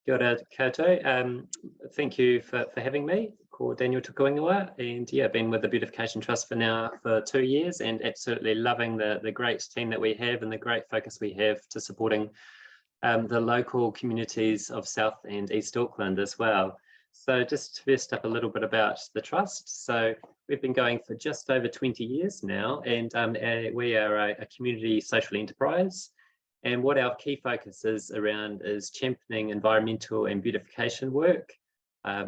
Kia ora koutou. Thank you for having me. Ko Daniel Tukuingawa, and yeah, been with the Beautification Trust for 2 years, and absolutely loving the great team that we have and the great focus we have to supporting the local communities of South and East Auckland as well. So just first up a little bit about the Trust. So we've been going for just over 20 years now, and we are a community social enterprise. And what our key focus is around is championing environmental and beautification work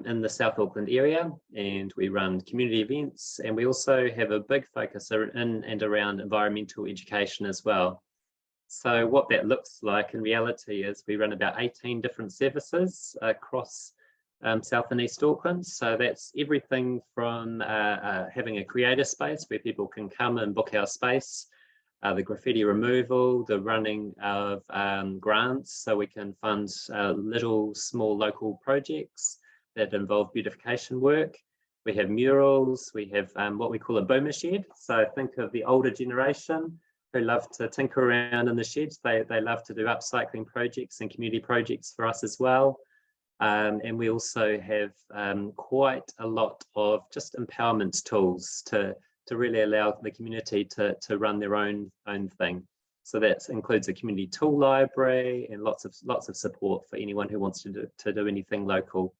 in the South Auckland area. And we run community events, and we also have a big focus in and around environmental education as well. So what that looks like in reality is we run about 18 different services across South and East Auckland. So that's everything from having a creator space where people can come and book our space, the graffiti removal, the running of grants so we can fund little small local projects that involve beautification work. We have murals, we have what we call a boomer shed. So think of the older generation who love to tinker around in the sheds. They love to do upcycling projects and community projects for us as well. And we also have quite a lot of just empowerment tools to really allow the community to run their own thing. So that includes a community tool library and lots of support for anyone who wants to do anything local.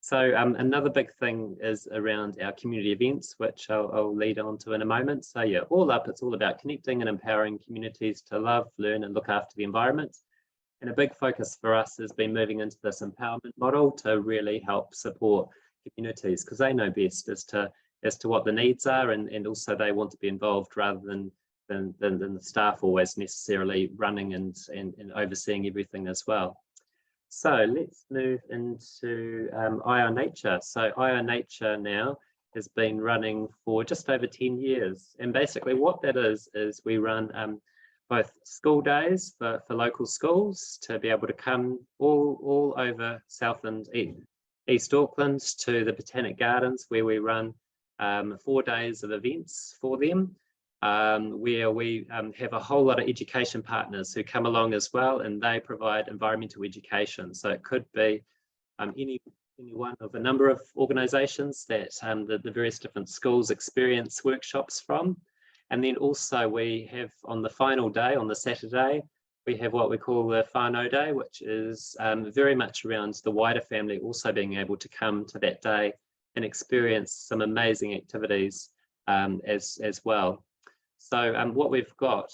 So another big thing is around our community events, which I'll lead on to in a moment. So yeah, all up, it's all about connecting and empowering communities to love, learn and look after the environment. And a big focus for us has been moving into this empowerment model to really help support communities, because they know best as to what the needs are, and also they want to be involved rather than the staff always necessarily running and overseeing everything as well. So let's move into IR Nature. So IR Nature now has been running for just over 10 years. And basically what that is we run both school days for local schools to be able to come all over South and East Auckland to the Botanic Gardens, where we run 4 days of events for them, where we have a whole lot of education partners who come along as well, and they provide environmental education. So it could be any one of a number of organisations that the various different schools experience workshops from. And then also we have on the final day, on the Saturday, we have what we call the whānau day, which is very much around the wider family also being able to come to that day and experience some amazing activities as well. So what we've got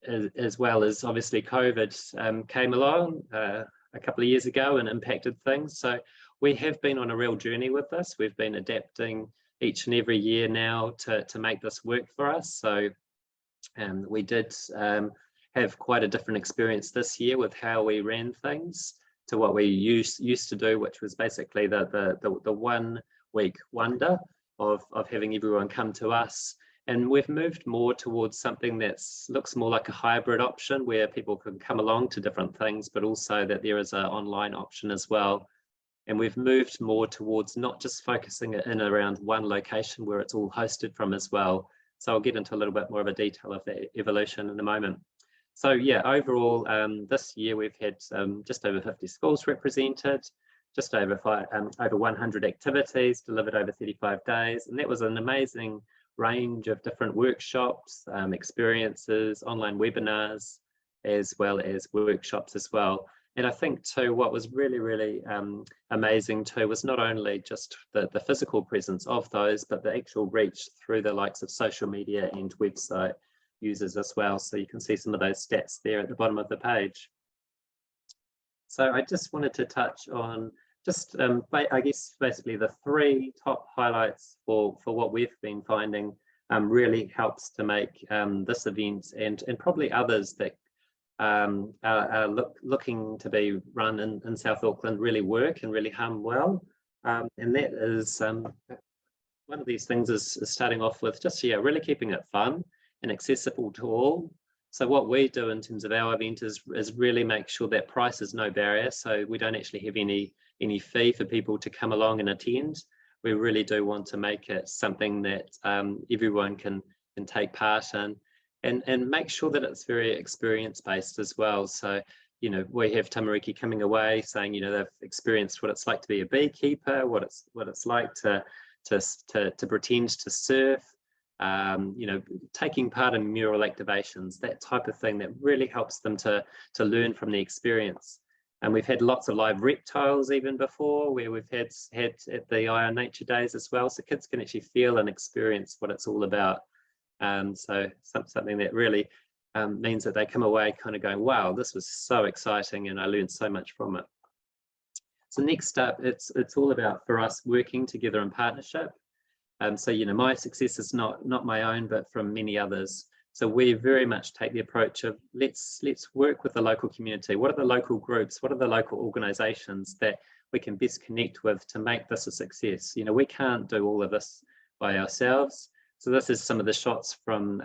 as well is obviously COVID came along a couple of years ago and impacted things. So we have been on a real journey with this. We've been adapting each and every year now to make this work for us. So we did have quite a different experience this year with how we ran things to what we used to do, which was basically the 1 week wonder of having everyone come to us. And we've moved more towards something that looks more like a hybrid option where people can come along to different things, but also that there is an online option as well. And we've moved more towards not just focusing it in around one location where it's all hosted from as well. So I'll get into a little bit more of a detail of that evolution in a moment. So yeah, overall, this year we've had just over 50 schools represented, just over 100 activities delivered over 35 days. And that was an amazing range of different workshops, experiences, online webinars, as well as workshops as well. And I think too, what was really amazing too was not only just the physical presence of those, but the actual reach through the likes of social media and website users as well. So you can see some of those stats there at the bottom of the page. So I just wanted to touch on just, I guess, basically the 3 top highlights for what we've been finding really helps to make this event and probably others that are looking to be run in South Auckland really work and really hum well. And that is one of these things is starting off with just really keeping it fun and accessible to all. So what we do in terms of our event is really make sure that price is no barrier. So we don't actually have any fee for people to come along and attend. We really do want to make it something that everyone can take part in, and make sure that it's very experience based as well. So you know, we have tamariki coming away saying, you know, they've experienced what it's like to be a beekeeper, what it's like to pretend to surf, you know, taking part in mural activations, that type of thing that really helps them to learn from the experience. And we've had lots of live reptiles even before, where we've had at the Eye on Nature Days as well, so kids can actually feel and experience what it's all about. So something that really means that they come away kind of going, wow, this was so exciting and I learned so much from it. So next up, it's all about, for us, working together in partnership. So, you know, my success is not my own, but from many others. So we very much take the approach of let's work with the local community. What are the local groups? What are the local organisations that we can best connect with to make this a success? You know, we can't do all of this by ourselves. So this is some of the shots from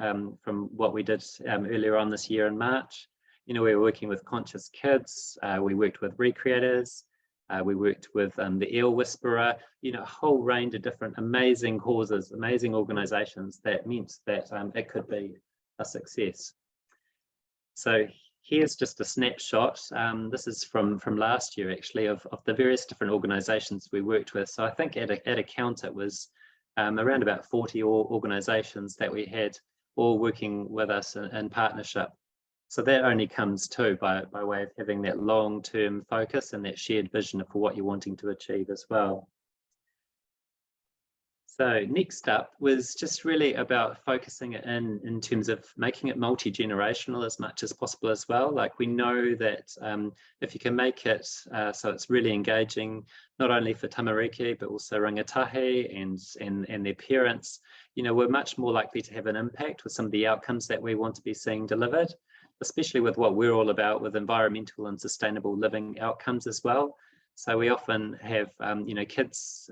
what we did earlier on this year in March. You know, we were working with Conscious Kids. We worked with recreators. We worked with the Eel Whisperer, you know, a whole range of different amazing causes, amazing organisations that meant that it could be a success. So here's just a snapshot. This is from last year, actually, of the various different organisations we worked with. So I think at a count it was around about 40 organisations that we had all working with us in partnership. So that only comes too by way of having that long-term focus and that shared vision for what you're wanting to achieve as well. So next up was just really about focusing it in terms of making it multi-generational as much as possible as well. Like, we know that if you can make it so it's really engaging, not only for tamariki, but also rangatahi and their parents, you know, we're much more likely to have an impact with some of the outcomes that we want to be seeing delivered, especially with what we're all about with environmental and sustainable living outcomes as well. So we often have, you know, kids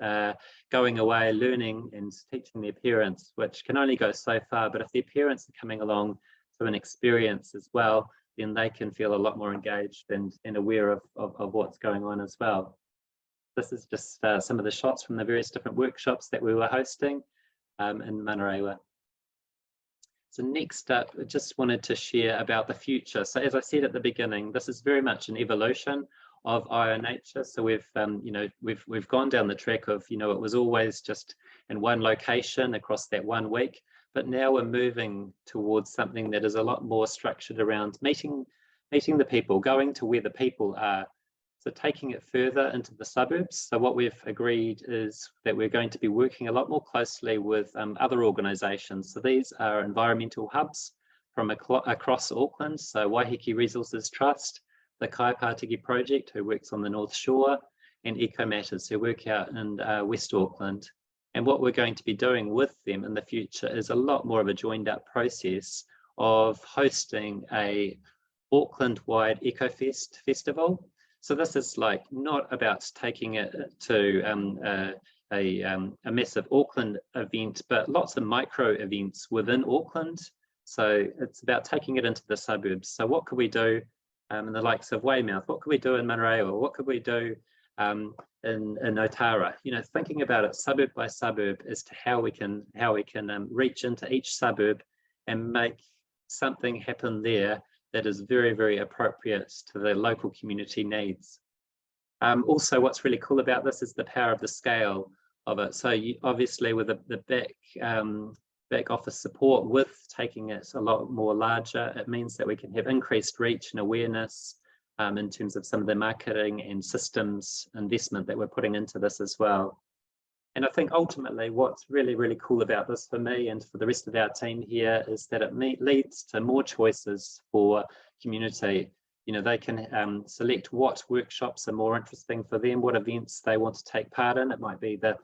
going away, learning and teaching their parents, which can only go so far. But if their parents are coming along to an experience as well, then they can feel a lot more engaged and aware of what's going on as well. This is just some of the shots from the various different workshops that we were hosting in Manurewa. So next up, I just wanted to share about the future. So as I said at the beginning, this is very much an evolution of Eye on Nature. So we've you know, we've gone down the track of, you know, it was always just in one location across that 1 week, but now we're moving towards something that is a lot more structured around meeting the people, going to where the people are. So taking it further into the suburbs. So what we've agreed is that we're going to be working a lot more closely with other organisations. So these are environmental hubs from across Auckland. So Waiheke Resources Trust, the Kaipātiki Project, who works on the North Shore, and Eco Matters, who work out in West Auckland. And what we're going to be doing with them in the future is a lot more of a joined up process of hosting a Auckland-wide EcoFest festival. So this is like not about taking it to a massive Auckland event, but lots of micro events within Auckland. So it's about taking it into the suburbs. So what could we do in the likes of Weymouth? What could we do in Manurewa? What could we do in Otara? You know, thinking about it suburb by suburb as to how we can reach into each suburb and make something happen there that is very, very appropriate to the local community needs. Also, what's really cool about this is the power of the scale of it. So you, obviously with the back office support, with taking it a lot more larger, it means that we can have increased reach and awareness in terms of some of the marketing and systems investment that we're putting into this as well. And I think ultimately what's really, really cool about this for me and for the rest of our team here is that it leads to more choices for community. You know, they can select what workshops are more interesting for them, what events they want to take part in. It might be the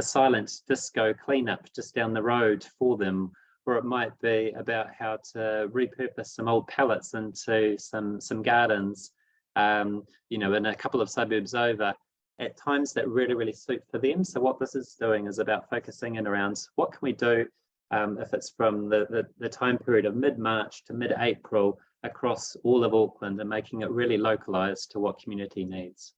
silent disco cleanup just down the road for them, or it might be about how to repurpose some old pallets into some gardens, you know, in a couple of suburbs over, at times that really, really suit for them. So what this is doing is about focusing in around what can we do if it's from the time period of mid-March to mid-April across all of Auckland, and making it really localised to what community needs.